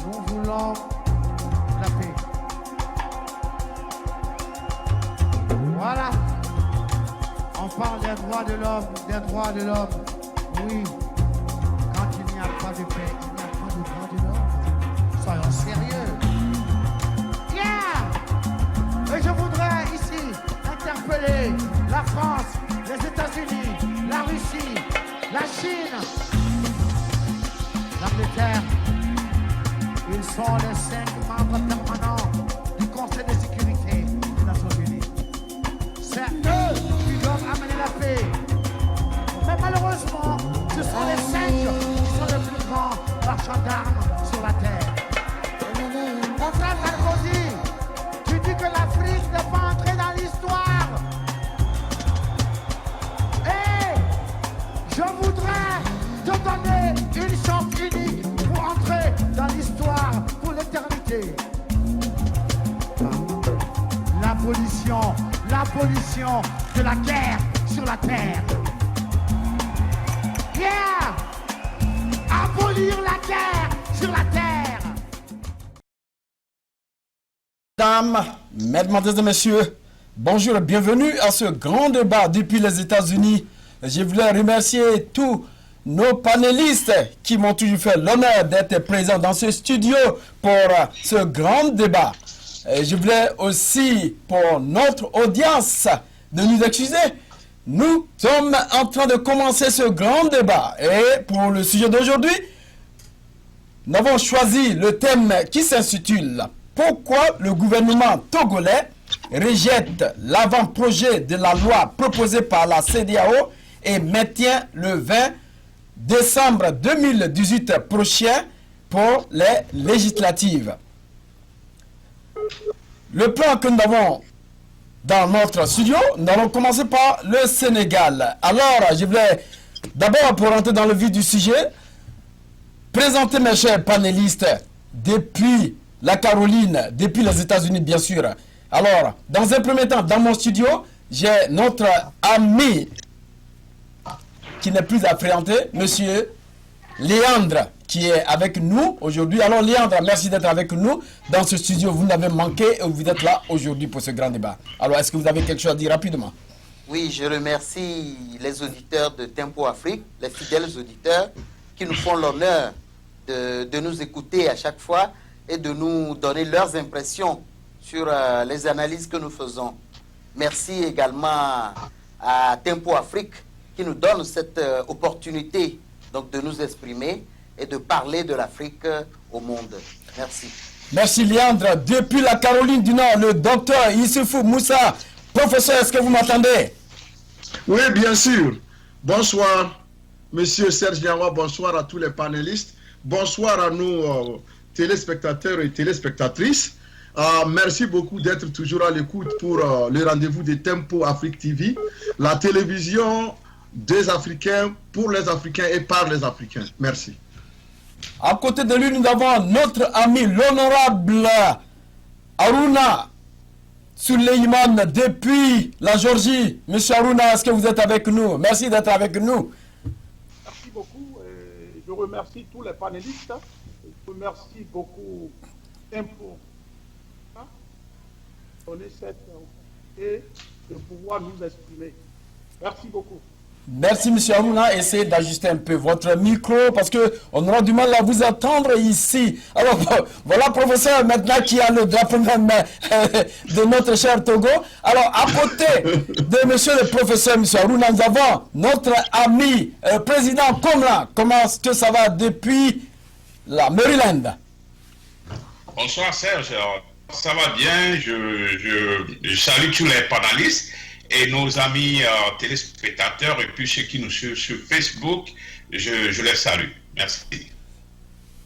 Nous voulons la paix. Voilà. On parle des droits de l'homme, des droits de l'homme. Oui. Quand il n'y a pas de paix, il n'y a pas de droits de l'homme. Soyons sérieux. Yeah! Et je voudrais ici interpeller la France, les États-Unis, la Russie, la Chine, l'Angleterre. Ils sont les 5 membres permanents du Conseil de sécurité des Nations Unies. C'est eux qui doivent amener la paix. Mais malheureusement, ce sont les 5 qui sont les plus grands marchands d'armes sur la terre. Mon frère Sarkozy, tu dis que l'Afrique n'est pas entrée dans l'histoire. Et je voudrais te donner une chance unique pour entrer dans l'histoire pour l'éternité. L'abolition de la guerre sur la terre. Yeah! Abolir la guerre sur la terre. Mesdames, mesdemoiselles et messieurs, bonjour et bienvenue à ce grand débat depuis les États-Unis. Je voulais remercier tous nos panélistes qui m'ont toujours fait l'honneur d'être présents dans ce studio pour ce grand débat. Je voulais aussi, pour notre audience, de nous excuser. Nous sommes en train de commencer ce grand débat. Et pour le sujet d'aujourd'hui, nous avons choisi le thème qui s'intitule « Pourquoi le gouvernement togolais rejette l'avant-projet de la loi proposée par la CEDEAO et maintient le 20 décembre 2018 prochain pour les législatives ?» Le plan que nous avons dans notre studio, nous allons commencer par le Sénégal. Alors, je voulais d'abord, pour rentrer dans le vif du sujet, présenter mes chers panélistes depuis la Caroline, depuis les États-Unis, bien sûr. Alors, dans un premier temps, dans mon studio, j'ai notre ami qui n'est plus à fréquenter, monsieur Léandre, qui est avec nous aujourd'hui. Alors, Léandre, merci d'être avec nous dans ce studio. Vous n'avez manqué et vous êtes là aujourd'hui pour ce grand débat. Alors, est-ce que vous avez quelque chose à dire rapidement? Oui, je remercie les auditeurs de Tempo Afrique, les fidèles auditeurs qui nous font l'honneur de nous écouter à chaque fois et de nous donner leurs impressions sur les analyses que nous faisons. Merci également à Tempo Afrique qui nous donne cette opportunité donc, de nous exprimer et de parler de l'Afrique au monde. Merci. Merci Léandre. Depuis la Caroline du Nord, le docteur Issoufou Moussa. Professeur, est-ce que vous m'entendez? Oui, bien sûr. Bonsoir, monsieur Serge Niawa. Bonsoir à tous les panélistes. Bonsoir à nos téléspectateurs et téléspectatrices. Merci beaucoup d'être toujours à l'écoute pour le rendez-vous de Tempo Afrique TV, la télévision des Africains, pour les Africains et par les Africains. Merci. À côté de lui, nous avons notre ami, l'honorable Aruna Suleiman, depuis la Géorgie. Monsieur Aruna, est-ce que vous êtes avec nous? Merci d'être avec nous. Merci beaucoup. Je remercie tous les panélistes. Je remercie beaucoup Tempo donner cette et de pouvoir nous exprimer. Merci beaucoup. Merci, monsieur Aruna. Essayez d'ajuster un peu votre micro parce qu'on aura du mal à vous entendre ici. Alors, voilà, professeur, maintenant qui a le drapeau même de notre cher Togo. Alors, à côté de monsieur le professeur, monsieur Aruna, nous avons notre ami, président Komla. Comment est-ce que ça va depuis la Maryland? Bonsoir, Serge. Ça va bien. Je salue tous les panélistes et nos amis téléspectateurs et puis ceux qui nous suivent sur Facebook, je les salue. Merci.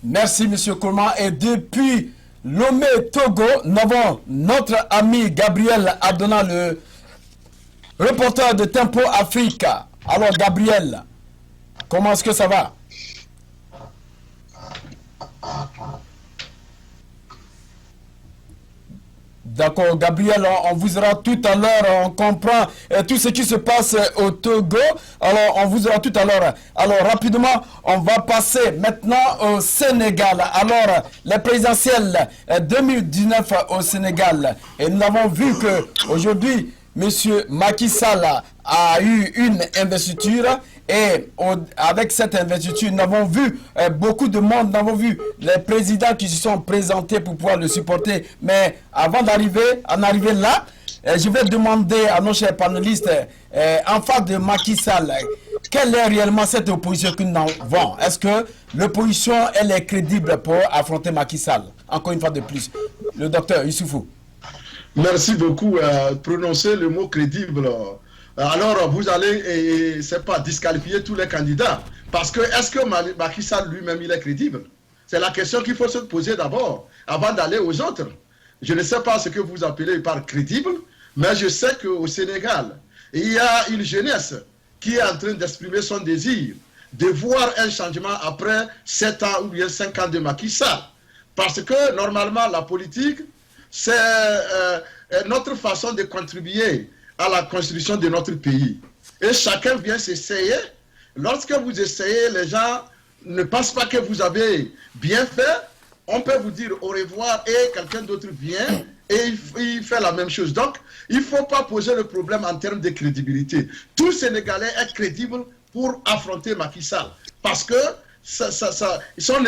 Merci, monsieur Coleman. Et depuis Lomé, Togo, nous avons notre ami Gabriel Adona, le reporter de Tempo Afrique. Alors, Gabriel, comment est-ce que ça va? D'accord, Gabriel, on vous aura tout à l'heure, on comprend tout ce qui se passe au Togo. Alors, on vous aura tout à l'heure. Alors, rapidement, on va passer maintenant au Sénégal. Alors, les présidentielles 2019 au Sénégal. Et nous avons vu qu'aujourd'hui, M. Macky Sall a eu une investiture. Et avec cette investiture, nous avons vu beaucoup de monde, nous avons vu les présidents qui se sont présentés pour pouvoir le supporter. Mais avant d'arriver là, je vais demander à nos chers panélistes, en face de Macky Sall, quelle est réellement cette opposition que nous avons? Est-ce que l'opposition, elle est crédible pour affronter Macky Sall? Encore une fois de plus. Le docteur Issoufou. Merci beaucoup. Prononcer le mot crédible. Alors, vous allez, c'est pas disqualifier tous les candidats. Parce que, est-ce que Macky Sall lui-même, il est crédible? C'est la question qu'il faut se poser d'abord, avant d'aller aux autres. Je ne sais pas ce que vous appelez par crédible, mais je sais qu'au Sénégal, il y a une jeunesse qui est en train d'exprimer son désir de voir un changement après 7 ans ou bien 5 ans de Macky Sall. Parce que, normalement, la politique, c'est notre façon de contribuer à la construction de notre pays. Et chacun vient s'essayer. Lorsque vous essayez, les gens ne pensent pas que vous avez bien fait. On peut vous dire au revoir et quelqu'un d'autre vient et il fait la même chose. Donc, il ne faut pas poser le problème en termes de crédibilité. Tout Sénégalais est crédible pour affronter Macky Sall. Parce que son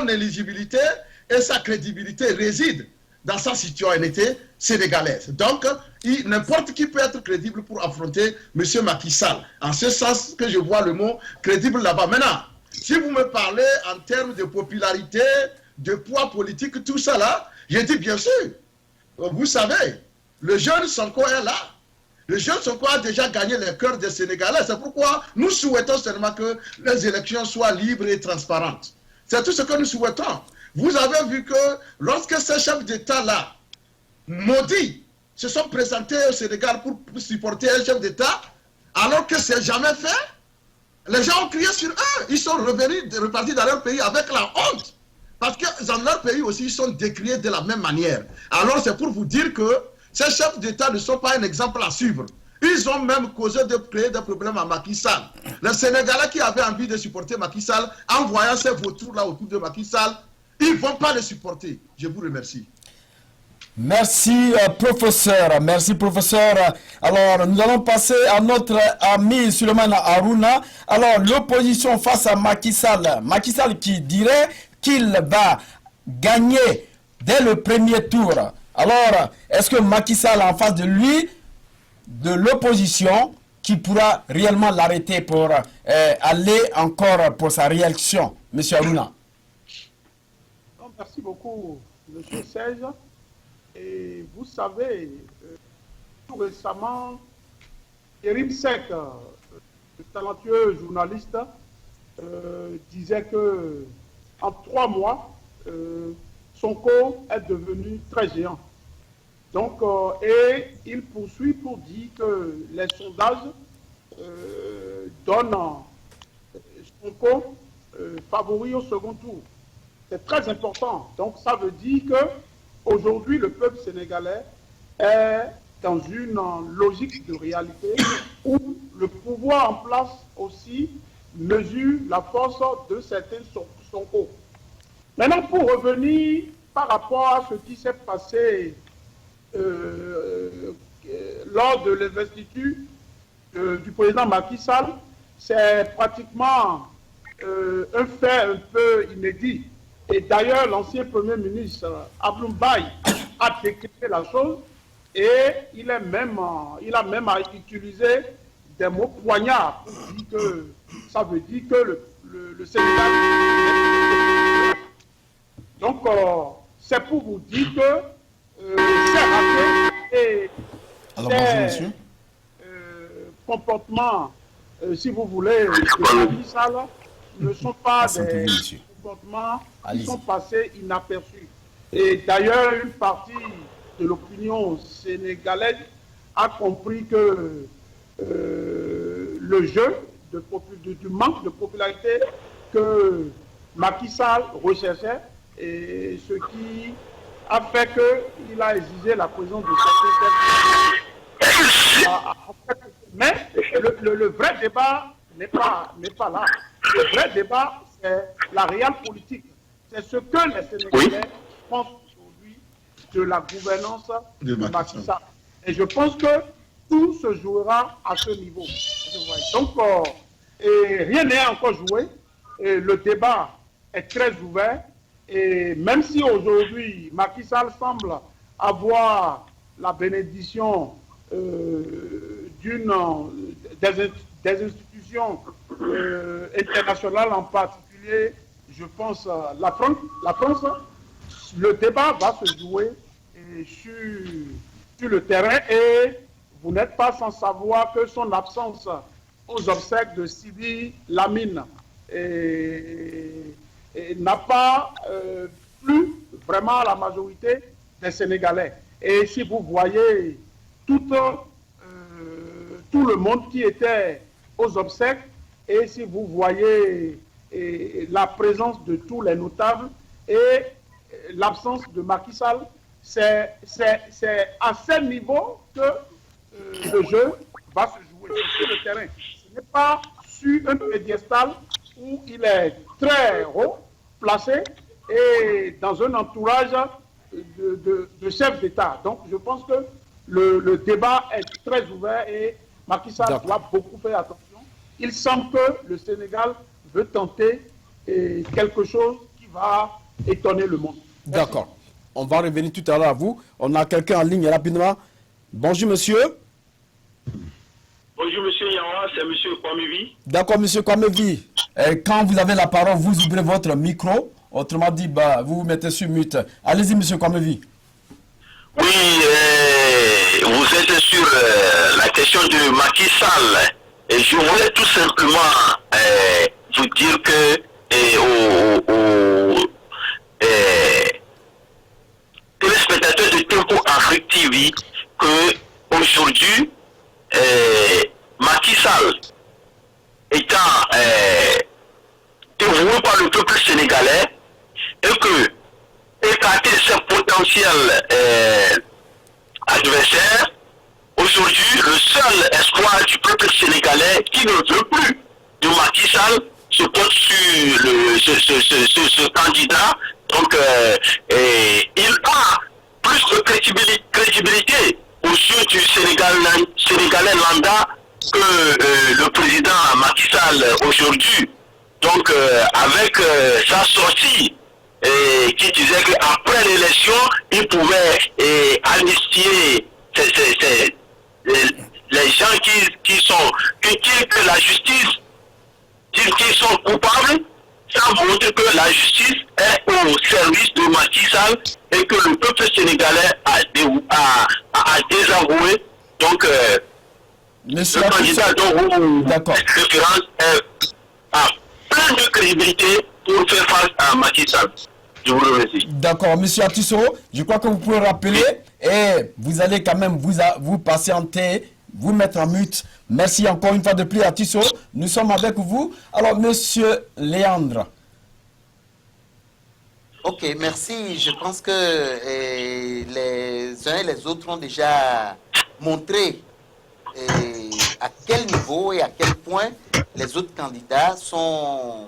éligibilité et sa crédibilité résident dans sa citoyenneté sénégalaise. Donc, n'importe qui peut être crédible pour affronter M. Macky Sall. En ce sens que je vois le mot crédible là-bas. Maintenant, si vous me parlez en termes de popularité, de poids politique, tout ça là, j'ai dit bien sûr. Vous savez, le jeune Sonko est là. Le jeune Sonko a déjà gagné les cœurs des Sénégalais. C'est pourquoi nous souhaitons seulement que les élections soient libres et transparentes. C'est tout ce que nous souhaitons. Vous avez vu que lorsque ces chefs d'État-là, maudits, se sont présentés au Sénégal pour supporter un chef d'État, alors que c'est jamais fait, les gens ont crié sur eux. Ils sont repartis dans leur pays avec la honte. Parce que dans leur pays aussi, ils sont décriés de la même manière. Alors c'est pour vous dire que ces chefs d'État ne sont pas un exemple à suivre. Ils ont même causé de créer des problèmes à Macky Sall. Les Sénégalais qui avaient envie de supporter Macky Sall, en voyant ces vautours-là autour de Macky Sall, ils ne vont pas les supporter. Je vous remercie. Merci, professeur. Merci, professeur. Alors, nous allons passer à notre ami Suleiman Harouna. Alors, l'opposition face à Macky Sall. Macky Sall qui dirait qu'il va gagner dès le premier tour. Alors, est-ce que Macky Sall en face de lui, de l'opposition, qui pourra réellement l'arrêter pour aller encore pour sa réélection? Monsieur Harouna. Merci beaucoup, M. Serge. Et vous savez, tout récemment, Yerim Seck, le talentueux journaliste, disait que en 3 mois, Sonko est devenu très géant. Donc, et il poursuit pour dire que les sondages donnent Sonko favori au second tour. C'est très important. Donc, ça veut dire que aujourd'hui, le peuple sénégalais est dans une logique de réalité où le pouvoir en place aussi mesure la force de certains Sonko. Maintenant, pour revenir par rapport à ce qui s'est passé lors de l'investiture du président Macky Sall, c'est pratiquement un fait un peu inédit. Et d'ailleurs, l'ancien Premier ministre Abdoul Mbaye a décrété la chose et il a même utilisé des mots poignards pour dire que ça veut dire que le Sénégal. Donc, c'est pour vous dire que c'est raté et ces comportements, si vous voulez, de Macky Sall ne sont pas des comportements qui sont passés inaperçus. Et d'ailleurs, une partie de l'opinion sénégalaise a compris que le jeu du manque de popularité que Macky Sall recherchait, et ce qui a fait qu'il a exigé la présence de certains. Mais le vrai débat n'est pas là. Le vrai débat, c'est la réelle politique. C'est ce que les Sénégalais pensent aujourd'hui de la gouvernance de Macky Sall. Et je pense que tout se jouera à ce niveau. Donc, et rien n'est encore joué. Et le débat est très ouvert. Et même si aujourd'hui, Macky Sall semble avoir la bénédiction des institutions internationales, en particulier, je pense, la France, le débat va se jouer sur le terrain et vous n'êtes pas sans savoir que son absence aux obsèques de Sidi Lamine n'a pas plu vraiment à la majorité des Sénégalais. Et si vous voyez tout le monde qui était aux obsèques, et si vous voyez la présence de tous les notables et l'absence de Macky Sall, c'est à ce niveau que le jeu va se jouer sur le terrain. Ce n'est pas sur un piédestal où il est très haut placé et dans un entourage de chefs d'État. Donc je pense que le débat est très ouvert et Macky Sall doit beaucoup faire attention. Il semble que le Sénégal veut tenter quelque chose qui va étonner le monde. D'accord. On va revenir tout à l'heure à vous. On a quelqu'un en ligne rapidement. Bonjour monsieur. Bonjour monsieur Yawa, c'est monsieur Kwamevi. D'accord monsieur Kwamevi. Quand vous avez la parole, vous ouvrez votre micro. Autrement dit, vous vous mettez sur mute. Allez-y monsieur Kwamevi. Oui, vous êtes sur la question de Macky Sall. Et je voulais tout simplement vous dire que aux téléspectateurs de Tempo Afrique TV que aujourd'hui Macky Sall étant dévoué par le peuple sénégalais et que écarter ses potentiels adversaires, aujourd'hui le seul espoir du peuple sénégalais qui ne veut plus de Macky Sall se pose sur ce candidat. Donc il a plus de crédibilité aux yeux du Sénégalais lambda que le président Macky Sall aujourd'hui. Donc avec sa sortie qui disait qu'après l'élection, il pouvait amnistier les gens que la justice dit qu'ils sont coupables. Ça montre que la justice est au service de Macky Sall et que le peuple sénégalais a désavoué. Donc, monsieur le candidat dont vous faites référence a plein de crédibilité pour faire face à Macky Sall. Je vous remercie. D'accord, monsieur Atisso, je crois que vous pouvez rappeler et vous allez quand même vous patienter, vous mettre en mute. Merci encore une fois de plus, Atisso. Nous sommes avec vous. Alors, monsieur Léandre. Ok, merci. Je pense que les uns et les autres ont déjà montré à quel niveau et à quel point les autres candidats sont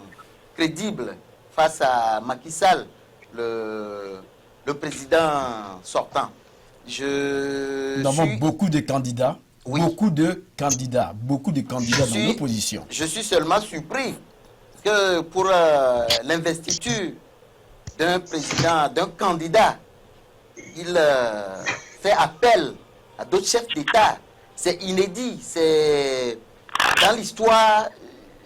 crédibles face à Macky Sall, le président sortant. Nous avons beaucoup de candidats. Oui. Beaucoup de candidats dans l'opposition. Je suis seulement surpris que pour l'investiture d'un président, d'un candidat, il fait appel à d'autres chefs d'État. C'est inédit, c'est dans l'histoire,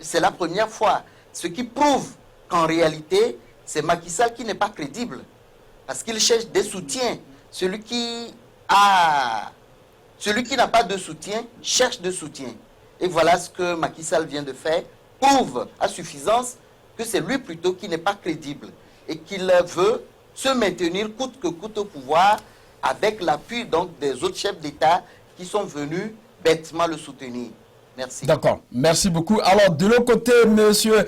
c'est la première fois. Ce qui prouve qu'en réalité, c'est Macky Sall qui n'est pas crédible. Parce qu'il cherche des soutiens. Celui qui n'a pas de soutien cherche de soutien. Et voilà ce que Macky Sall vient de faire, prouve à suffisance que c'est lui plutôt qui n'est pas crédible et qu'il veut se maintenir coûte que coûte au pouvoir avec l'appui donc des autres chefs d'État qui sont venus bêtement le soutenir. Merci. D'accord, merci beaucoup. Alors, de l'autre côté, monsieur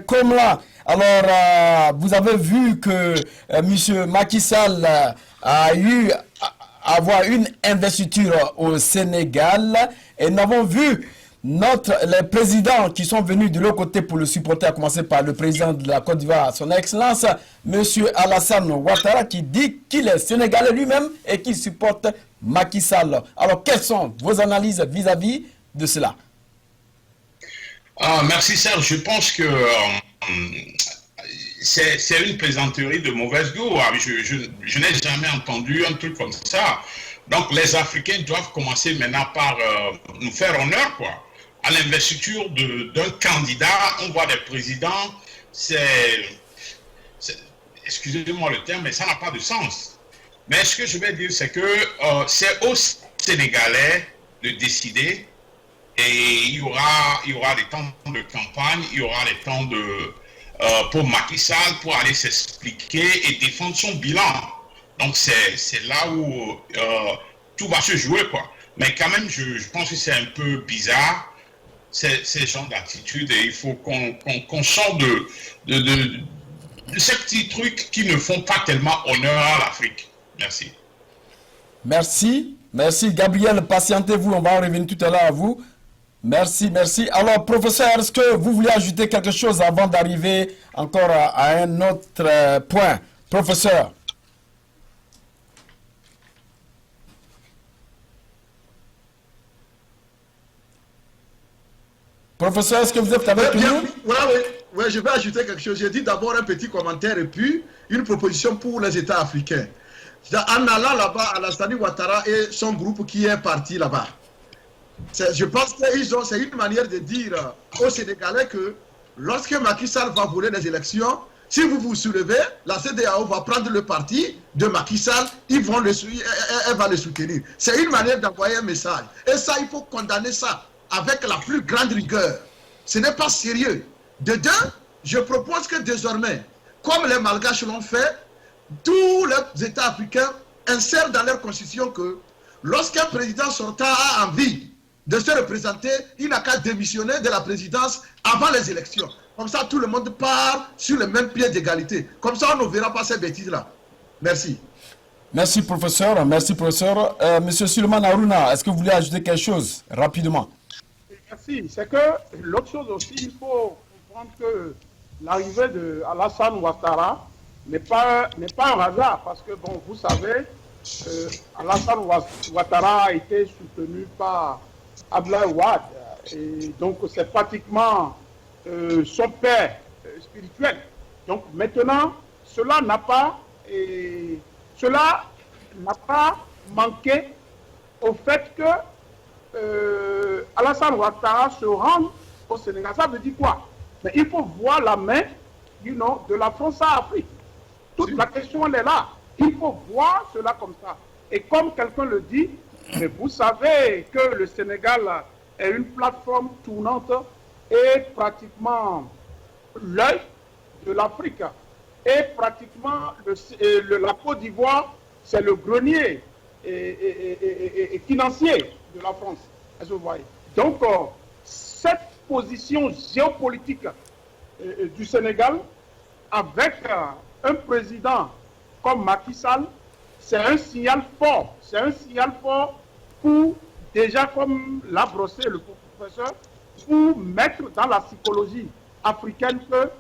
Komla, alors, vous avez vu que monsieur Macky Sall a eu avoir une investiture au Sénégal et nous avons vu les présidents qui sont venus de l'autre côté pour le supporter, à commencer par le président de la Côte d'Ivoire, son Excellence, M. Alassane Ouattara, qui dit qu'il est sénégalais lui-même et qu'il supporte Macky Sall. Alors, quelles sont vos analyses vis-à-vis de cela? Merci Serge, je pense que c'est une plaisanterie de mauvaise goût. Je n'ai jamais entendu un truc comme ça. Donc les Africains doivent commencer maintenant par nous faire honneur, quoi. À l'investiture d'un candidat, on voit des présidents, excusez-moi le terme, mais ça n'a pas de sens. Mais ce que je vais dire, c'est que c'est aux Sénégalais de décider, et il y aura des temps de campagne, il y aura des temps pour Macky Sall pour aller s'expliquer et défendre son bilan. Donc c'est là où tout va se jouer, quoi. Mais quand même, je pense que c'est un peu bizarre, ces genres d'attitude, et il faut qu'on sorte de ces petits trucs qui ne font pas tellement honneur à l'Afrique. Merci. Merci. Merci, Gabriel. Patientez-vous, on va en revenir tout à l'heure à vous. Merci, merci. Alors, professeur, est-ce que vous voulez ajouter quelque chose avant d'arriver encore à un autre point? Professeur. Professeur, est-ce que vous êtes avec nous? Oui, je vais ajouter quelque chose. J'ai dit d'abord un petit commentaire et puis une proposition pour les États africains. En allant là-bas, Alassane Ouattara et son groupe qui est parti là-bas, je pense que c'est une manière de dire aux Sénégalais que lorsque Macky Sall va voler les élections, si vous vous soulevez, la CEDEAO va prendre le parti de Macky Sall, elle va le soutenir. C'est une manière d'envoyer un message. Et ça, il faut condamner ça avec la plus grande rigueur. Ce n'est pas sérieux. De deux, je propose que désormais, comme les Malgaches l'ont fait, tous les États africains insèrent dans leur constitution que lorsqu'un président sortant a envie de se représenter, il n'a qu'à démissionner de la présidence avant les élections. Comme ça, tout le monde part sur le même pied d'égalité. Comme ça, on ne verra pas ces bêtises-là. Merci. Merci, professeur. Merci, professeur. Monsieur Suleiman Harouna, est-ce que vous voulez ajouter quelque chose rapidement? Merci. C'est que l'autre chose aussi, il faut comprendre que l'arrivée de Alassane Ouattara n'est pas un hasard. Parce que, bon, vous savez, Alassane Ouattara a été soutenu par Abdoulaye Wade. Et donc, c'est pratiquement son père spirituel. Donc, maintenant, cela n'a pas manqué au fait que Alassane Ouattara se rend au Sénégal. Ça veut dire quoi? Mais il faut voir la main de la France à Afrique. Toute la question, elle est là. Il faut voir cela comme ça. Et comme quelqu'un le dit, mais vous savez que le Sénégal est une plateforme tournante et pratiquement l'œil de l'Afrique. Et pratiquement la Côte d'Ivoire, c'est le grenier et financier de la France. Vous voyez. Donc, cette position géopolitique du Sénégal, avec un président comme Macky Sall, c'est un signal fort. C'est un signal fort pour, déjà comme l'a brossé le professeur, pour mettre dans la psychologie africaine que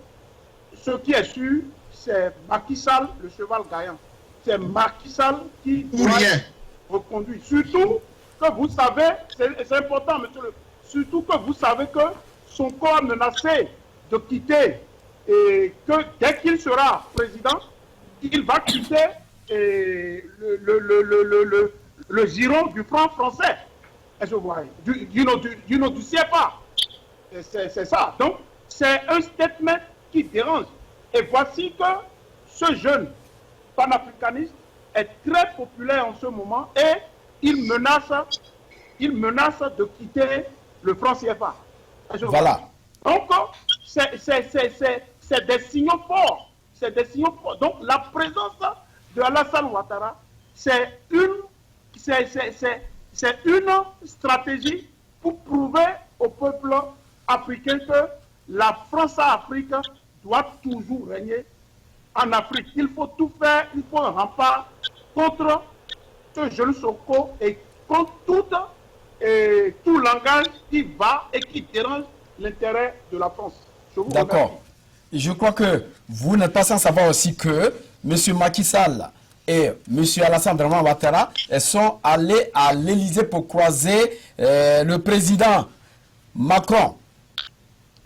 ce qui est sûr, c'est Macky Sall, le cheval gagnant. C'est Macky Sall qui doit reconduire. Surtout que vous savez, c'est important, monsieur surtout que vous savez que son corps menacé de quitter et que dès qu'il sera président, il va quitter le giron du franc français. Est-ce que vous voyez? Du CFA. C'est ça. Donc, c'est un statement qui dérange. Et voici que ce jeune panafricaniste est très populaire en ce moment et il menace de quitter le franc CFA. Voilà. Donc, c'est des signaux forts. C'est des signaux forts. Donc, la présence de Alassane Ouattara, c'est une stratégie pour prouver au peuple africain que la France-Afrique doit toujours régner en Afrique. Il faut tout faire, il faut un rempart contre ce jeune Soko et contre tout langage qui va et qui dérange l'intérêt de la France. Je vous remercie. D'accord. Je crois que vous n'êtes pas sans savoir aussi que M. Macky Sall et M. Alassane Draman Ouattara sont allés à l'Élysée pour croiser le président Macron.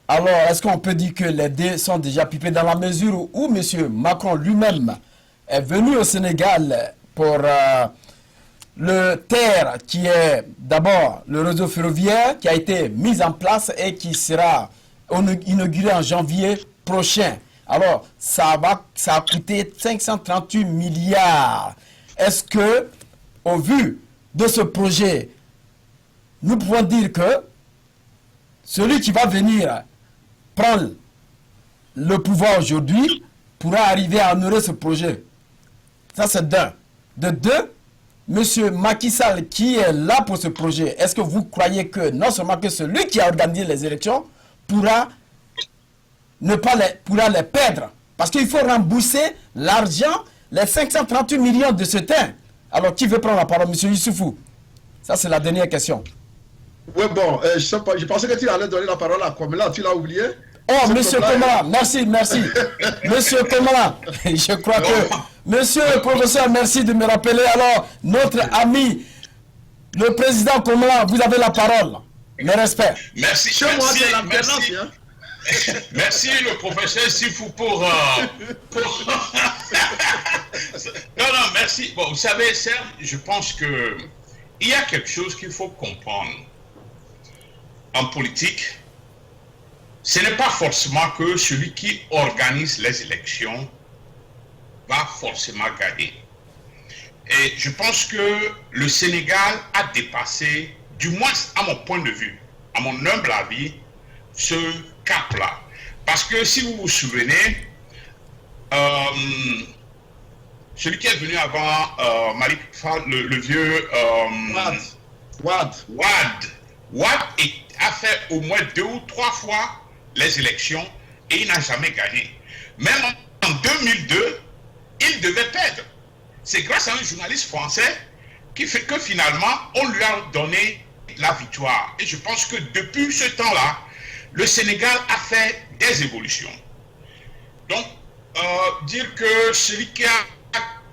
Alors, est-ce qu'on peut dire que les deux sont déjà pipés dans la mesure où M. Macron lui-même est venu au Sénégal pour le TER, qui est d'abord le réseau ferroviaire qui a été mis en place et qui sera inauguré en janvier prochain. Alors, ça a coûté 538 milliards. Est-ce que, au vu de ce projet, nous pouvons dire que celui qui va venir prendre le pouvoir aujourd'hui pourra arriver à honorer ce projet? Ça, c'est d'un. De deux, M. Macky Sall qui est là pour ce projet, est-ce que vous croyez que non seulement que celui qui a organisé les élections pourra les perdre? Parce qu'il faut rembourser l'argent, les 538 millions de ce teint. Alors, qui veut prendre la parole? M. Youssoufou. Ça, c'est la dernière question. Oui, bon, je pensais que tu allais donner la parole à Komala, tu l'as oublié? Oh, M. Komala, merci. Monsieur Komala, je crois que... Monsieur le professeur, merci de me rappeler. Alors, notre ami, le président Komala, vous avez la parole. Mes respects. Merci. Chez moi, c'est l'alternance, hein. Merci le professeur Sifou pour... Non, merci. Bon, vous savez, Serge, je pense que il y a quelque chose qu'il faut comprendre. En politique, ce n'est pas forcément que celui qui organise les élections va forcément gagner. Et je pense que le Sénégal a dépassé, du moins à mon point de vue, à mon humble avis, ce cap-là. Parce que si vous vous souvenez, celui qui est venu avant Malik Fall, le vieux Wade a fait au moins 2 ou 3 fois les élections et il n'a jamais gagné. Même en 2002, il devait perdre. C'est grâce à un journaliste français qui fait que finalement, on lui a donné la victoire. Et je pense que depuis ce temps-là, le Sénégal a fait des évolutions. Donc, dire que celui qui a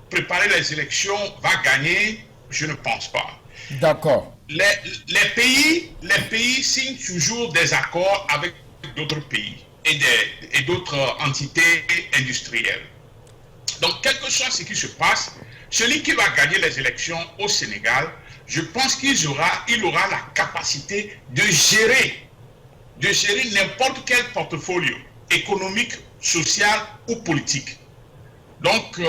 préparé les élections va gagner, je ne pense pas. D'accord. Les pays signent toujours des accords avec d'autres pays et d'autres entités industrielles. Donc, quel que soit ce qui se passe, celui qui va gagner les élections au Sénégal, je pense qu'il aura la capacité de gérer n'importe quel portfolio économique, social ou politique. Donc,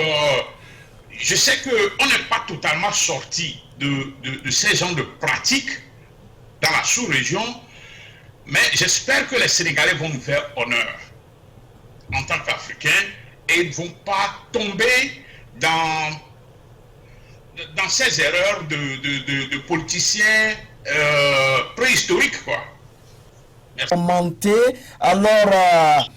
je sais qu'on n'est pas totalement sorti de ces genres de pratiques dans la sous-région, mais j'espère que les Sénégalais vont nous faire honneur en tant qu'Africains et ne vont pas tomber dans ces erreurs de politiciens préhistoriques, quoi. Commenter. Alors,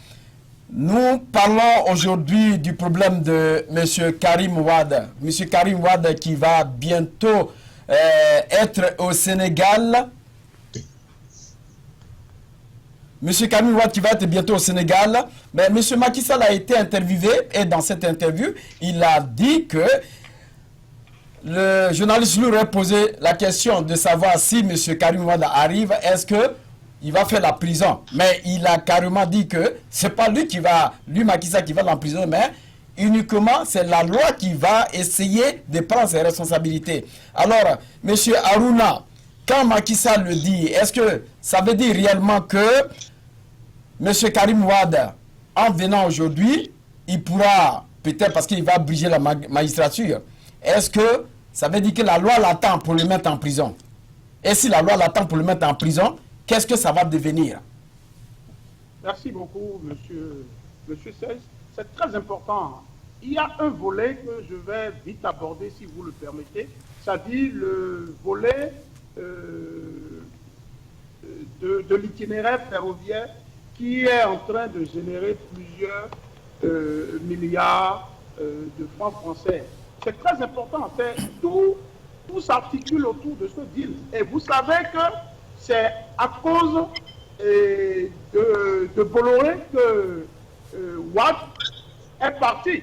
nous parlons aujourd'hui du problème de M. Karim Wade. M. Karim Wade qui va bientôt être au Sénégal. M. Karim Wade qui va être bientôt au Sénégal. Mais M. Macky Sall a été interviewé et dans cette interview, il a dit que le journaliste lui aurait posé la question de savoir si M. Karim Wade arrive, est-ce qu'il va faire la prison. Mais il a carrément dit que ce n'est pas lui Macky Sall, qui va en prison, mais uniquement c'est la loi qui va essayer de prendre ses responsabilités. Alors, M. Aruna, quand Macky Sall le dit, est-ce que ça veut dire réellement que M. Karim Wade, en venant aujourd'hui, il pourra, peut-être parce qu'il va briser la magistrature, est-ce que ça veut dire que la loi l'attend pour le mettre en prison? Et si la loi l'attend pour le mettre en prison, qu'est-ce que ça va devenir? Merci beaucoup, monsieur Serge. C'est très important. Il y a un volet que je vais vite aborder, si vous le permettez, c'est-à-dire le volet de l'itinéraire ferroviaire qui est en train de générer plusieurs milliards de francs français. c'est très important. Tout s'articule autour de ce deal. Et vous savez que c'est à cause de Bolloré que Wade est parti.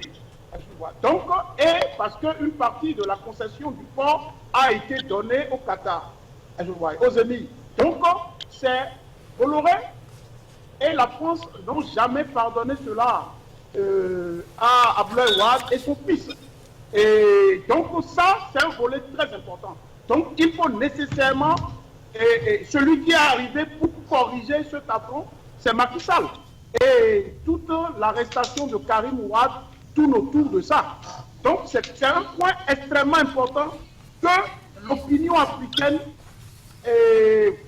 Donc, et parce qu'une partie de la concession du port a été donnée au Qatar, aux Émirats. Donc, c'est Bolloré et la France n'ont jamais pardonné cela à Abdoulaye Wade et son fils. Et donc, ça, c'est un volet très important. Donc, il faut nécessairement, celui qui est arrivé pour corriger cet affront, c'est Macky Sall. Et toute l'arrestation de Karim Wade tourne autour de ça. Donc, c'est un point extrêmement important que l'opinion africaine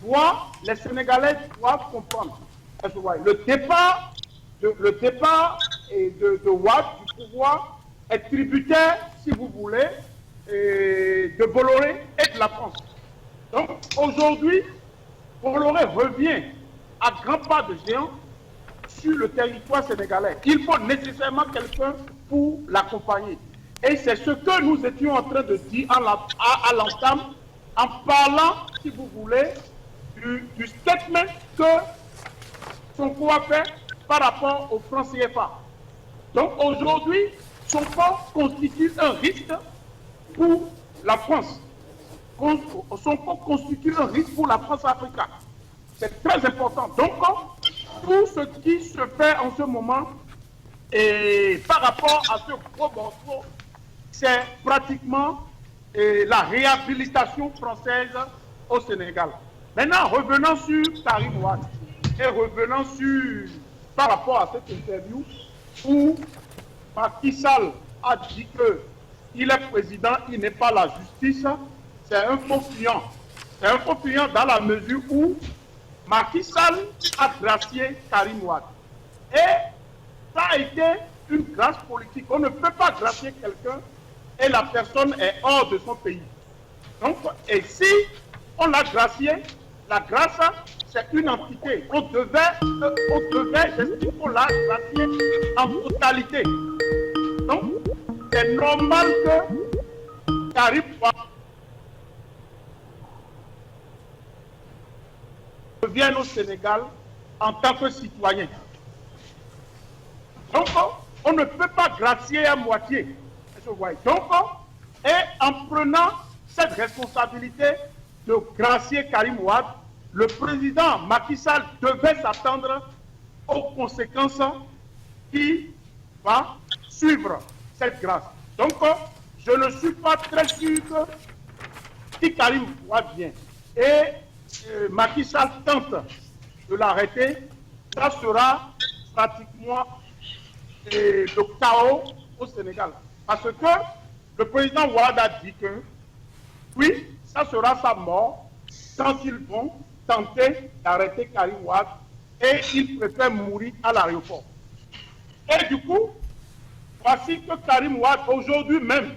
voit, les Sénégalais doivent comprendre. Le départ de Wade du pouvoir est tributaire, si vous voulez, de Bolloré et de la France. Donc, aujourd'hui, Bolloré revient à grands pas de géant sur le territoire sénégalais. Il faut nécessairement quelqu'un pour l'accompagner. Et c'est ce que nous étions en train de dire à l'entame, en parlant, si vous voulez, du statement que Sonko a fait par rapport au franc CFA. Donc aujourd'hui, Sonko constitue un risque pour la France. Sonko constitue un risque pour la France-Afrique. C'est très important. Donc, tout ce qui se fait en ce moment, et par rapport à ce gros morceau, c'est pratiquement la réhabilitation française au Sénégal. Maintenant, revenons sur Karim Wade et revenons par rapport à cette interview où Macky Sall a dit qu'il est président, il n'est pas la justice. C'est un faux client. C'est un faux client dans la mesure où Macky Sall a gracié Karim Wade. Et ça a été une grâce politique. On ne peut pas gracier quelqu'un et la personne est hors de son pays. Donc, et si on l'a gracié, la grâce, c'est une entité. On devait, j'estime qu'on l'a gracié en totalité. Donc, c'est normal que Karim Wade revienne au Sénégal en tant que citoyen. Donc, on ne peut pas gracier à moitié. Donc, et en prenant cette responsabilité de gracier Karim Wade, le président Macky Sall devait s'attendre aux conséquences qui vont suivre cette grâce. Donc, je ne suis pas très sûr que si Karim Wade vient et Macky Sall tente de l'arrêter, ça sera pratiquement le chaos au Sénégal. Parce que le président Wade a dit que, oui, ça sera sa mort quand ils vont tenter d'arrêter Karim Wade et il préfère mourir à l'aéroport. Et du coup, voici que Karim Wade, aujourd'hui même,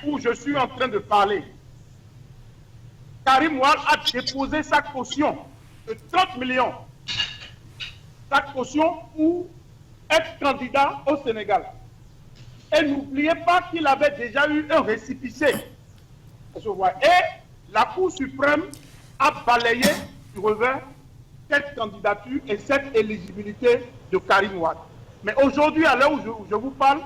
où je suis en train de parler, Karim Wade a déposé sa caution de 30 millions. Sa caution pour être candidat au Sénégal. Et n'oubliez pas qu'il avait déjà eu un récépissé. Et la Cour suprême a balayé du revers cette candidature et cette éligibilité de Karim Wade. Mais aujourd'hui, à l'heure où je vous parle,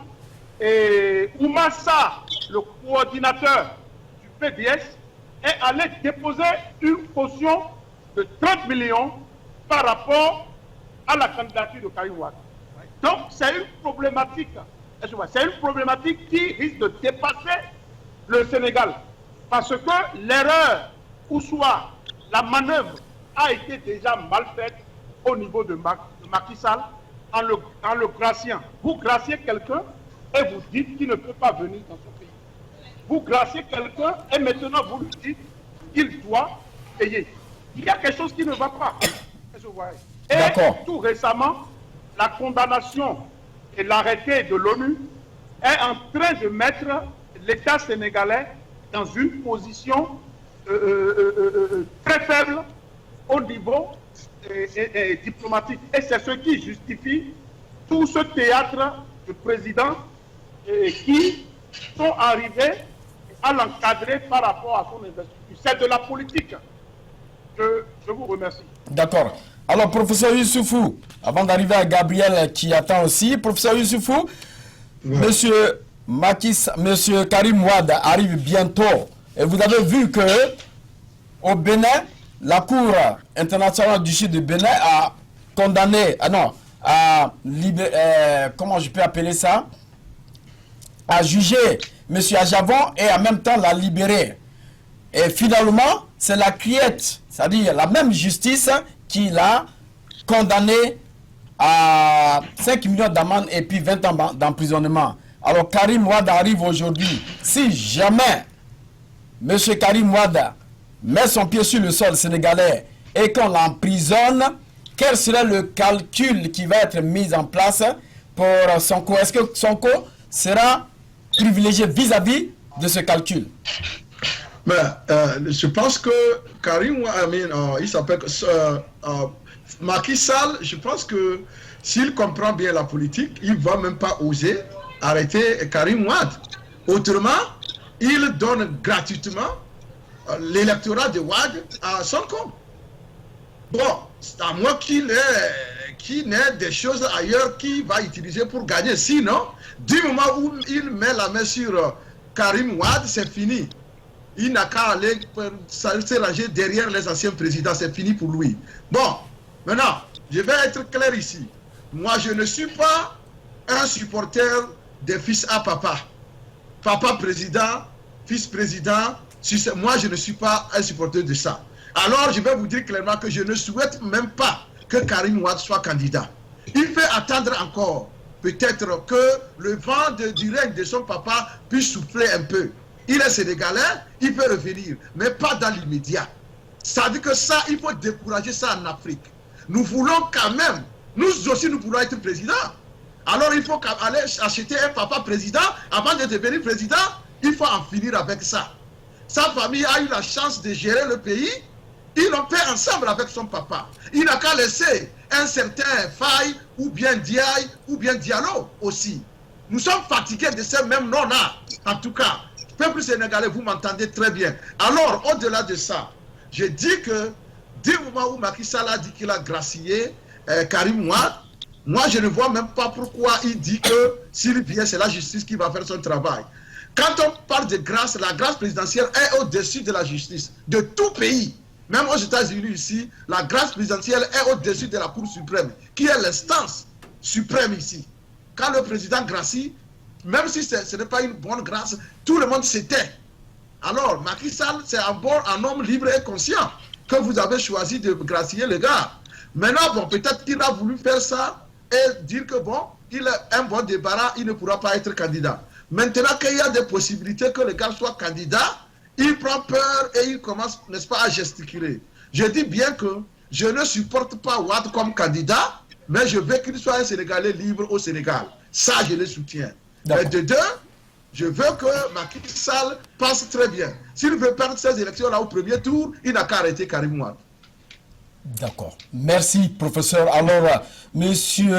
Oumar Sarr, le coordinateur du PDS, est allé déposer une caution de 30 millions par rapport à la candidature de Karim Wade. Donc, c'est une problématique. C'est une problématique qui risque de dépasser le Sénégal. Parce que l'erreur, ou soit la manœuvre, a été déjà mal faite au niveau de Macky Sall en le graciant. Vous graciez quelqu'un et vous dites qu'il ne peut pas venir dans son pays. Vous graciez quelqu'un et maintenant vous lui dites qu'il doit payer. Il y a quelque chose qui ne va pas. Et tout récemment, la condamnation et l'arrêté de l'ONU est en train de mettre l'État sénégalais dans une position très faible au niveau diplomatique. Et c'est ce qui justifie tout ce théâtre de président qui sont arrivés à l'encadrer par rapport à son investiture. C'est de la politique. Je vous remercie. D'accord. Alors, professeur Youssoufou, avant d'arriver à Gabriel qui attend aussi, professeur Youssoufou, monsieur Karim Wade arrive bientôt. Et vous avez vu que au Bénin, la Cour internationale du Sud de Bénin a condamné, comment je peux appeler ça, a jugé M. Ajavon et en même temps l'a libéré. Et finalement, c'est la Criette, c'est-à-dire la même justice qui l'a condamné à 5 millions d'amende et puis 20 ans d'emprisonnement. Alors Karim Wade arrive aujourd'hui. Si jamais M. Karim Wade met son pied sur le sol sénégalais et qu'on l'emprisonne, quel serait le calcul qui va être mis en place pour Sonko? Est-ce que Sonko sera privilégié vis-à-vis de ce calcul? Mais je pense que Karim, il s'appelle Macky Sall, je pense que s'il comprend bien la politique, il ne va même pas oser arrêter Karim Wade. Autrement, il donne gratuitement l'électorat de Wade à Sonko. Bon, c'est à moi qu'il n'ait des choses ailleurs qu'il va utiliser pour gagner. Sinon, du moment où il met la main sur Karim Wade, c'est fini. Il n'a qu'à aller se ranger derrière les anciens présidents. C'est fini pour lui. Bon, maintenant, je vais être clair ici. Moi, je ne suis pas un supporter des fils à papa. Papa président, fils président. Moi, je ne suis pas un supporter de ça. Alors, je vais vous dire clairement que je ne souhaite même pas que Karim Wade soit candidat. Il fait attendre encore. Peut-être que le vent du règne de son papa puisse souffler un peu. Il est sénégalais, il peut revenir, mais pas dans l'immédiat. Ça veut dire que ça, il faut décourager ça en Afrique. Nous voulons quand même, nous aussi nous voulons être président. Alors il faut aller acheter un papa président, avant de devenir président, il faut en finir avec ça. Sa famille a eu la chance de gérer le pays, ils l'ont fait ensemble avec son papa. Il n'a qu'à laisser un certain Faye, ou bien Diaye, ou bien Diallo aussi. Nous sommes fatigués de ces mêmes noms-là, en tout cas. Peuple sénégalais, vous m'entendez très bien. Alors, au-delà de ça, je dis que, dès le moment où Macky Sall a dit qu'il a gracié Karim Wade, moi, je ne vois même pas pourquoi il dit que s'il vient, c'est la justice qui va faire son travail. Quand on parle de grâce, la grâce présidentielle est au-dessus de la justice, de tout pays. Même aux États-Unis ici, la grâce présidentielle est au-dessus de la Cour suprême, qui est l'instance suprême ici. Quand le président gracie, même si ce n'est pas une bonne grâce, tout le monde s'était. Alors, Macky Sall, c'est un homme libre et conscient que vous avez choisi de gracier le gars. Maintenant, bon, peut-être qu'il a voulu faire ça et dire que bon, il a un bon débarras, il ne pourra pas être candidat. Maintenant qu'il y a des possibilités que le gars soit candidat, il prend peur et il commence, n'est-ce pas, à gesticuler. Je dis bien que je ne supporte pas Wade comme candidat, mais je veux qu'il soit un Sénégalais libre au Sénégal. Ça, je le soutiens. Mais de deux, je veux que Macky Sall passe très bien. S'il veut perdre ces élections-là au premier tour, il n'a qu'à arrêter Karim Wade. D'accord. Merci, professeur. Alors, monsieur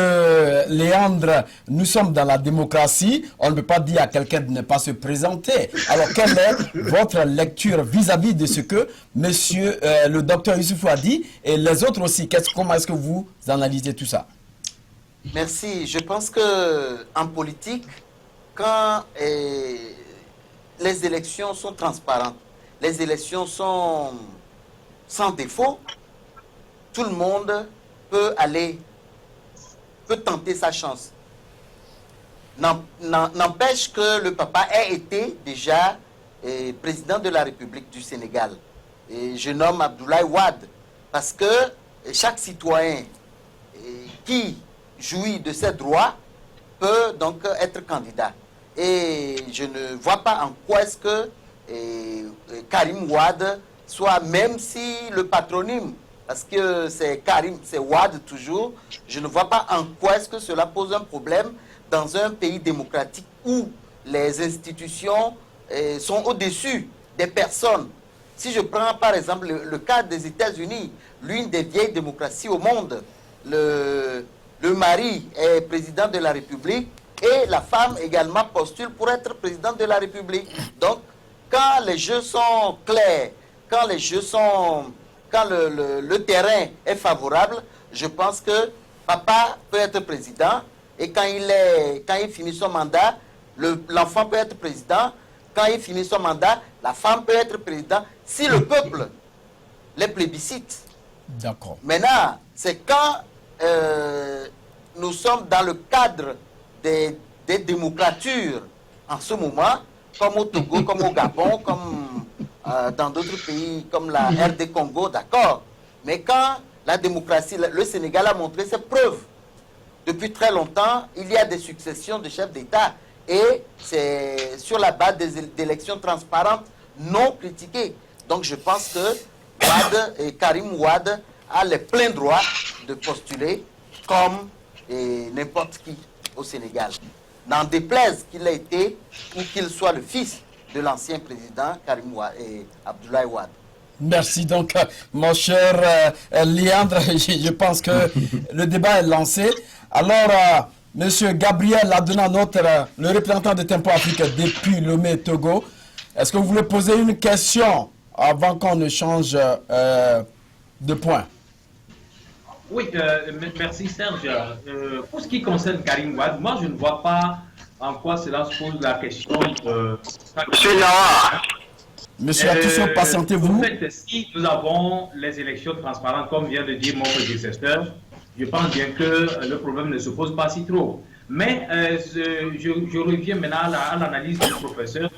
Léandre, nous sommes dans la démocratie. On ne peut pas dire à quelqu'un de ne pas se présenter. Alors, quelle est votre lecture vis-à-vis de ce que monsieur le docteur Youssoufou a dit et les autres aussi? Comment est-ce que vous analysez tout ça? Merci. Je pense que en politique, quand les élections sont transparentes, les élections sont sans défaut, tout le monde peut tenter sa chance. N'empêche que le papa ait été déjà président de la République du Sénégal. Et je nomme Abdoulaye Wade parce que chaque citoyen qui jouit de ses droits peut donc être candidat. Et je ne vois pas en quoi est-ce que Karim Wade soit, même si le patronyme, parce que c'est Karim, c'est Wade toujours, je ne vois pas en quoi est-ce que cela pose un problème dans un pays démocratique où les institutions sont au-dessus des personnes. Si je prends par exemple le cas des États-Unis, l'une des vieilles démocraties au monde, le mari est président de la République et la femme également postule pour être présidente de la République. Donc, quand les jeux sont clairs, quand les jeux sont... Quand le terrain est favorable, je pense que papa peut être président et quand il finit son mandat, l'enfant peut être président. Quand il finit son mandat, la femme peut être président si le peuple les plébiscite. D'accord. Maintenant, c'est quand nous sommes dans le cadre des démocratures en ce moment, comme au Togo, comme au Gabon, comme dans d'autres pays comme la RD Congo, d'accord. Mais quand la démocratie, le Sénégal a montré ses preuves. Depuis très longtemps, il y a des successions de chefs d'État et c'est sur la base d'élections transparentes non critiquées. Donc je pense que Karim Wade a les pleins droits de postuler comme n'importe qui au Sénégal. N'en déplaise qu'il ait été ou qu'il soit le fils de l'ancien président Karim Wade et Abdoulaye Wade. Merci donc, mon cher Léandre. Je pense que le débat est lancé. Alors, Monsieur Gabriel Adenanote, le représentant de Tempo Afrique depuis Lomé, Togo, est-ce que vous voulez poser une question avant qu'on ne change de point? Oui, merci Serge. Pour ce qui concerne Karim Wade, moi je ne vois pas en quoi cela se pose la question. Monsieur Atisso, patientez-vous. En fait, si nous avons les élections transparentes, comme vient de dire mon prédécesseur, je pense bien que le problème ne se pose pas si trop. Mais je reviens maintenant à l'analyse du professeur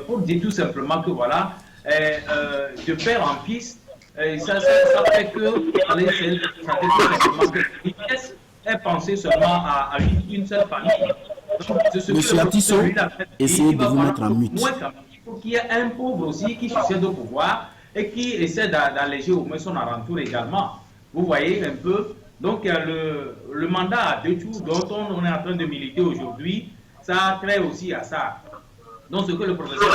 pour dire tout simplement que voilà, de père en fils, ça fait que ça fait tout simplement que une pièce est pensée seulement à une seule famille. Monsieur Atisso, essayez de vous mettre en mute. Il faut qu'il y ait un pauvre aussi qui succède au pouvoir et qui essaie d'alléger au moins son alentour également. Vous voyez un peu. Donc le mandat à 2 tours dont on est en train de militer aujourd'hui, ça a trait aussi à ça. Donc ce que le professeur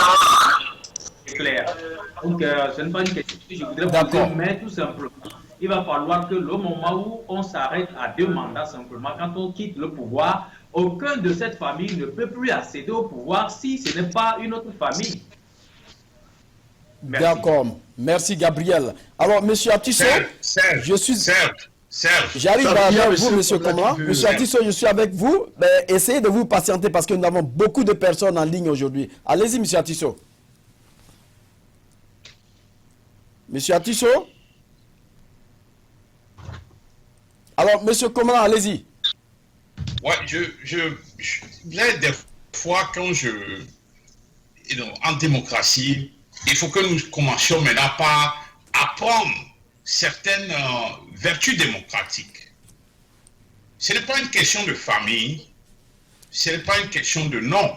est clair. Donc ce n'est pas une question que je voudrais poser, mais tout simplement, il va falloir que le moment où on s'arrête à 2 mandats simplement, quand on quitte le pouvoir, aucun de cette famille ne peut plus accéder au pouvoir si ce n'est pas une autre famille. D'accord. Merci Gabriel. Alors, Monsieur Atisso, je suis... J'arrive avec vous, Monsieur Komla. Monsieur Atisso, je suis avec vous. Essayez de vous patienter parce que nous avons beaucoup de personnes en ligne aujourd'hui. Allez-y, Monsieur Atisso. Monsieur Atisso. Alors, Monsieur Komla, allez-y. Ouais, des fois, quand en démocratie, il faut que nous commencions maintenant par apprendre certaines vertus démocratiques. Ce n'est pas une question de famille, ce n'est pas une question de nom,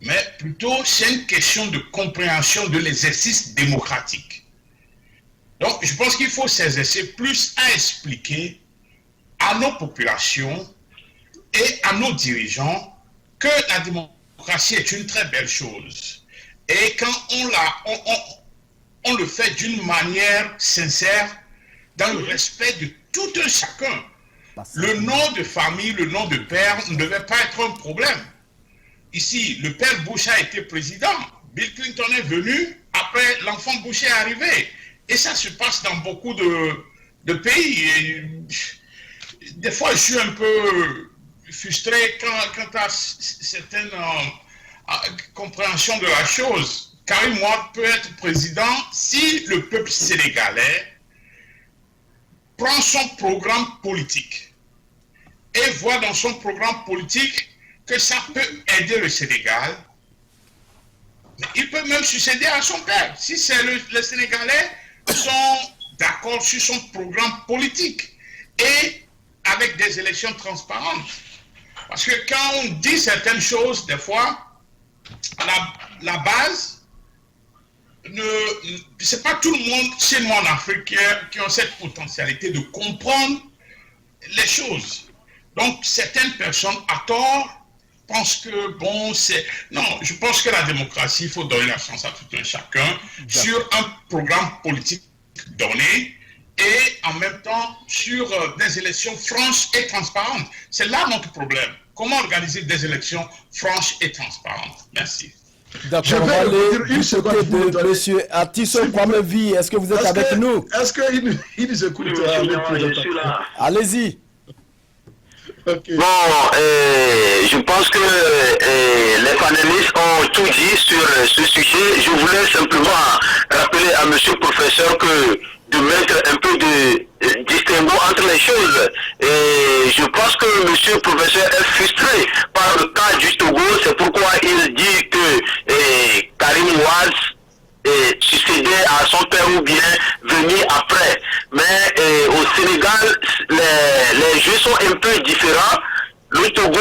mais plutôt c'est une question de compréhension de l'exercice démocratique. Donc, je pense qu'il faut s'exercer plus à expliquer à nos populations et à nos dirigeants que la démocratie est une très belle chose. Et quand on le fait d'une manière sincère, dans le respect de tout un chacun, le nom de famille, le nom de père ne devait pas être un problème. Ici, le père Bush a été président. Bill Clinton est venu, après l'enfant Bush est arrivé. Et ça se passe dans beaucoup de pays. Et des fois, je suis un peu frustré quant à certaines compréhensions de la chose. Karim Wade peut être président si le peuple sénégalais prend son programme politique et voit dans son programme politique que ça peut aider le Sénégal. Mais il peut même succéder à son père. Si les Sénégalais sont d'accord sur son programme politique et avec des élections transparentes. Parce que quand on dit certaines choses, des fois, à la base, c'est pas tout le monde chez nous en Afrique qui ont cette potentialité de comprendre les choses. Donc, certaines personnes, à tort, pensent que, bon, c'est... Non, je pense que la démocratie, il faut donner la chance à tout un chacun sur un programme politique donné et en même temps sur des élections franches et transparentes. C'est là notre problème. comment organiser des élections franches et transparentes. Merci. D'accord, on va aller du côté de M. Atisso Kwamevi. Est-ce que vous êtes avec nous? Est-ce qu'il nous écoute? Je suis là. Allez-y. Okay. Bon, je pense que les panélistes ont tout dit sur ce sujet. Je voulais simplement rappeler à monsieur le professeur que de mettre un peu de distinguo entre les choses. Et je pense que monsieur le professeur est frustré par le cas du Togo. C'est pourquoi il dit que Karim Wade succéder à son père ou bien venir après. Mais au Sénégal, les jeux sont un peu différents. Le Togo,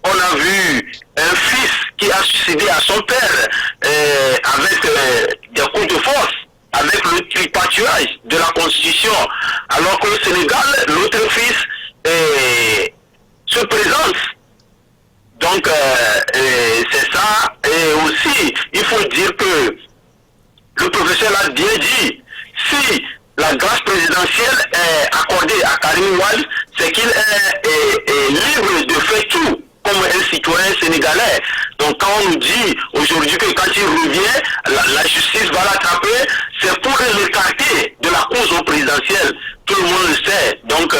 on a vu un fils qui a succédé à son père avec des coups de force, avec le tripatouillage de la Constitution. Alors qu'au Sénégal, l'autre fils se présente. Donc, c'est ça. Et aussi, il faut dire que le professeur l'a bien dit, si la grâce présidentielle est accordée à Karim Wade, c'est qu'il est libre de faire tout comme un citoyen sénégalais. Donc quand on nous dit aujourd'hui que quand il revient, la justice va l'attraper, c'est pour l'écarter de la cause présidentielle. Tout le monde le sait. Donc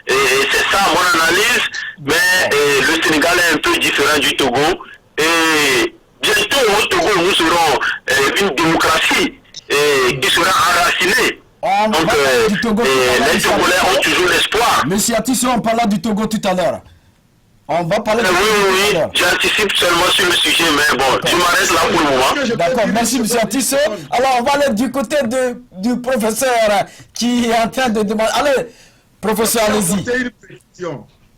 c'est ça mon analyse. Mais le Sénégal est un peu différent du Togo. Et bientôt au Togo, nous serons une démocratie qui sera enracinée. Donc les Togolais ont toujours l'espoir. Monsieur Atisso, on parlait du Togo tout à l'heure. On va parler oui, j'anticipe seulement sur le sujet, mais bon, je m'arrête là pour le moment. D'accord, merci monsieur Atisso. Alors on va aller du côté du professeur qui est en train de demander. Allez, professeur, allez-y.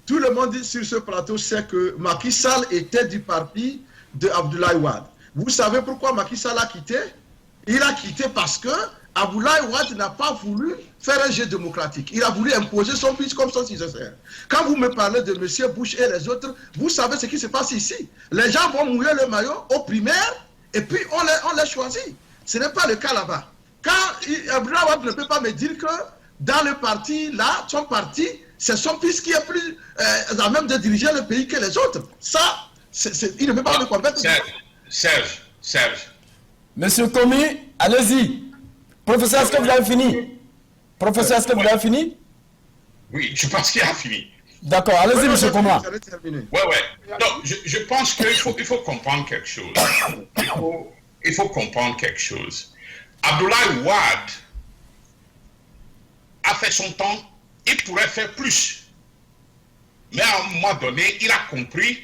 Tout le monde sur ce plateau sait que Macky Sall était du parti de Abdoulaye Wade. Vous savez pourquoi Macky Sall a quitté? Il a quitté parce que Abdoulaye Wade n'a pas voulu faire un jeu démocratique. Il a voulu imposer son fils comme son successeur. Quand vous me parlez de M. Bush et les autres, vous savez ce qui se passe ici. Les gens vont mouiller le maillot aux primaires et puis on les choisit. Ce n'est pas le cas là-bas. Quand Abdoulaye Wade ne peut pas me dire que dans le parti, là, son parti, c'est son fils qui est plus à même de diriger le pays que les autres. Ça, il ne peut pas le convaincre. Serge. Monsieur Komi, allez-y. Professeur, est-ce que vous avez fini? Professeur, est-ce que vous avez fini? Oui, je pense qu'il a fini. D'accord, allez-y, monsieur Komi. Ouais. Donc, je pense qu'il faut comprendre quelque chose. Il faut comprendre quelque chose. Abdoulaye Wade a fait son temps, il pourrait faire plus. Mais à un moment donné, il a compris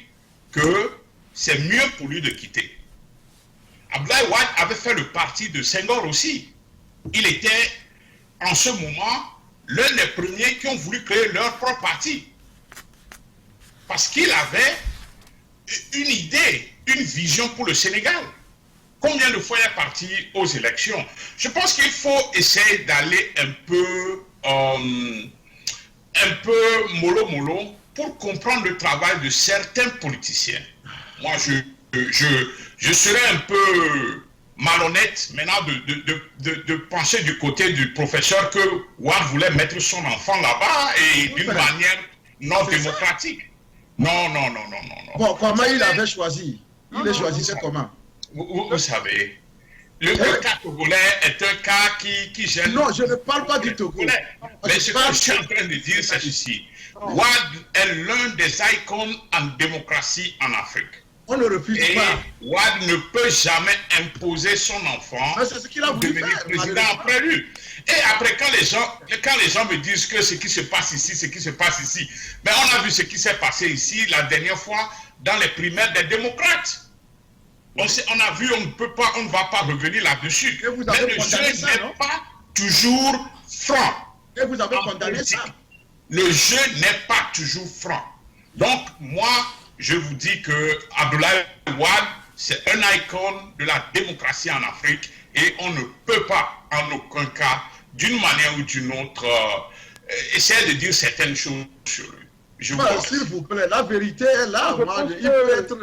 que c'est mieux pour lui de quitter. Abdoulaye Wade avait fait le parti de Senghor aussi. Il était, en ce moment, l'un des premiers qui ont voulu créer leur propre parti. Parce qu'il avait une idée, une vision pour le Sénégal. Combien de fois il est parti aux élections? Je pense qu'il faut essayer d'aller un peu mollo pour comprendre le travail de certains politiciens. Moi, je serais un peu malhonnête maintenant de penser du côté du professeur que Wade voulait mettre son enfant là-bas et d'une manière non démocratique. Non. Bon, comment il avait choisi? Il les choisissait comment? Vous savez, le cas togolais est un cas qui gêne. Non, je ne parle pas du Togo. Mais ce que je suis en train de dire, c'est ceci. Wade est l'un des icônes en démocratie en Afrique. On ne refuse pas. Wade ne peut jamais imposer son enfant pour devenir président après lui. Et après, quand les gens me disent que ce qui se passe ici, mais on a vu ce qui s'est passé ici la dernière fois dans les primaires des démocrates. On a vu, on ne va pas revenir là-dessus. Mais le jeu n'est pas toujours franc. Et vous avez condamné ça. Le jeu n'est pas toujours franc. Donc, moi, je vous dis que Abdoulaye Wade, c'est un icône de la démocratie en Afrique et on ne peut pas, en aucun cas, d'une manière ou d'une autre, essayer de dire certaines choses sur lui. S'il vous plaît, la vérité est là. Il peut être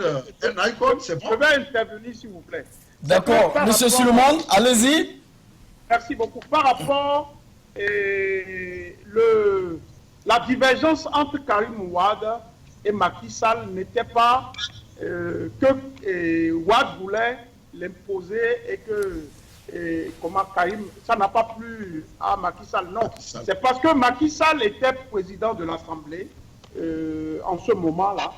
un icône, c'est bon. Je vais intervenir, s'il vous plaît. D'accord, monsieur Suleiman, allez-y. Merci beaucoup. Par rapport la divergence entre Karim Wade et Macky Sall n'était pas que Ouad voulait l'imposer et que comment Karim, ça n'a pas plu à Macky Sall. Non, c'est parce que Macky Sall était président de l'Assemblée en ce moment-là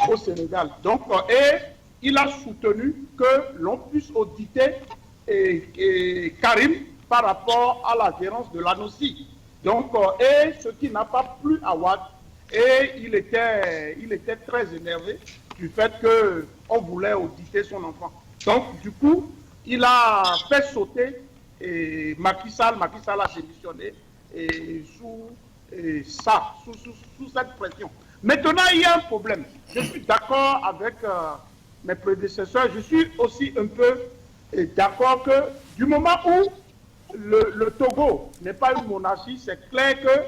au Sénégal. Donc, et il a soutenu que l'on puisse auditer Karim par rapport à la gérance de l'ANOCI. Donc, et ce qui n'a pas plu à Ouad, et il était très énervé du fait qu'on voulait auditer son enfant. Donc, du coup, il a fait sauter Macky Sall a démissionné sous cette pression. Maintenant, il y a un problème. Je suis d'accord avec mes prédécesseurs, je suis aussi un peu d'accord que du moment où le Togo n'est pas une monarchie, c'est clair que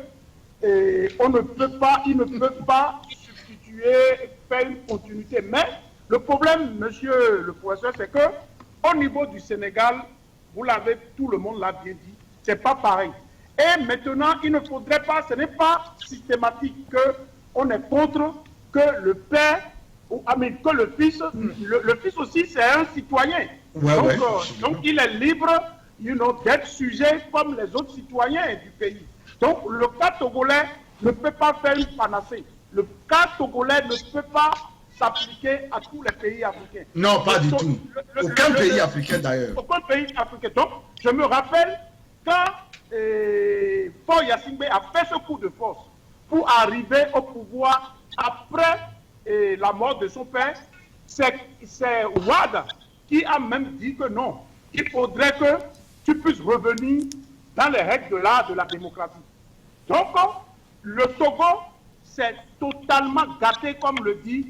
il ne peut pas substituer, faire une continuité. Mais le problème, monsieur le professeur, c'est que au niveau du Sénégal, vous l'avez, tout le monde l'a bien dit, c'est pas pareil. Et maintenant, il ne faudrait pas, ce n'est pas systématique qu'on est contre que le père, que le fils aussi, c'est un citoyen. Donc, il est libre, d'être sujet comme les autres citoyens du pays. Donc, le cas togolais ne peut pas faire une panacée. Le cas togolais ne peut pas s'appliquer à tous les pays africains. Non, pas du tout. Aucun pays africain d'ailleurs. Aucun pays africain. Donc, je me rappelle quand Faure Gnassingbé a fait ce coup de force pour arriver au pouvoir après la mort de son père, c'est Ouad qui a même dit que non, il faudrait que tu puisses revenir dans les règles de la démocratie. Donc, le Togo, c'est totalement gâté, comme le dit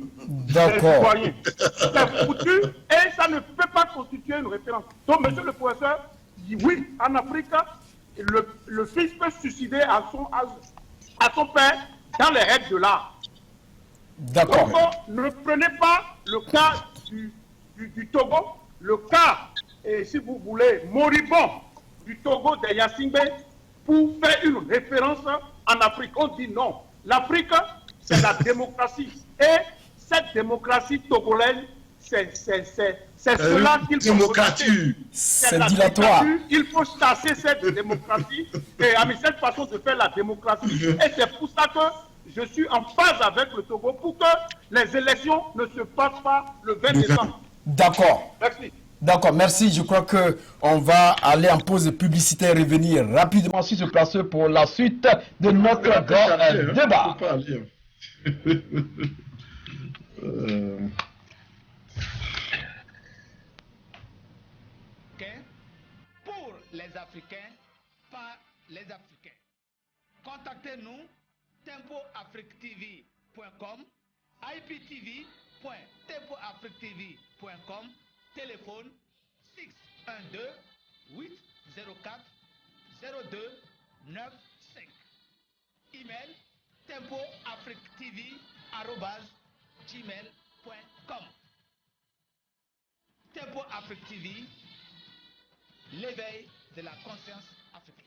les citoyens. C'est foutu et ça ne peut pas constituer une référence. Donc, monsieur le professeur dit oui, en Afrique, le fils peut suicider à son père dans les règles de l'art. D'accord. Donc, ne prenez pas le cas du Togo, le cas, si vous voulez, moribond du Togo de Gnassingbé pour faire une référence en Afrique. On dit non. L'Afrique, c'est la démocratie. Et cette démocratie togolaise, c'est cela qu'il faut démocratie. C'est dilatoire. Il faut chasser cette démocratie et cette façon de faire la démocratie. Et c'est pour ça que je suis en phase avec le Togo pour que les élections ne se passent pas le 20 décembre. D'accord. Merci. D'accord, merci. Je crois qu'on va aller en pause de publicité et revenir rapidement sur ce plateau pour la suite de notre grand débat. Pour les Africains, par les Africains. Contactez-nous tempoafrictv.com, iptv.tempoafrictv.com, téléphone 612 804 0295. Email tempoafrictv@gmail.com. Tempo Afrique TV, l'éveil de la conscience africaine.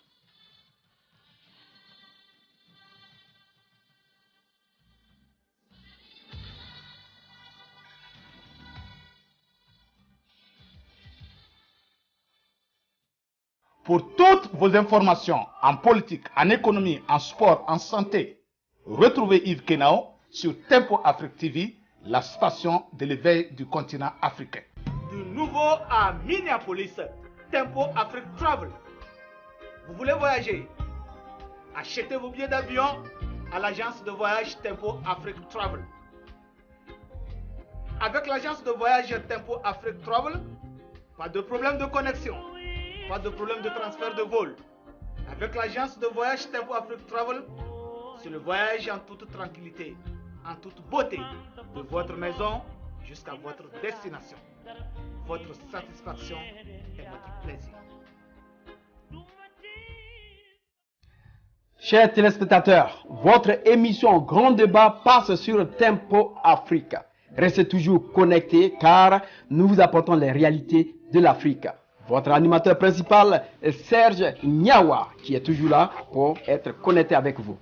Pour toutes vos informations en politique, en économie, en sport, en santé, retrouvez Yves Kenao sur Tempo Afrique TV, la station de l'éveil du continent africain. Du nouveau à Minneapolis, Tempo Afrique Travel. Vous voulez voyager? Achetez vos billets d'avion à l'agence de voyage Tempo Afrique Travel. Avec l'agence de voyage Tempo Afrique Travel, pas de problème de connexion. Pas de problème de transfert de vol. Avec l'agence de voyage Tempo Afrique Travel, c'est le voyage en toute tranquillité, en toute beauté, de votre maison jusqu'à votre destination. Votre satisfaction et votre plaisir. Chers téléspectateurs, votre émission Grand Débat passe sur Tempo Africa. Restez toujours connectés car nous vous apportons les réalités de l'Afrique. Votre animateur principal est Serge Niawa qui est toujours là pour être connecté avec vous.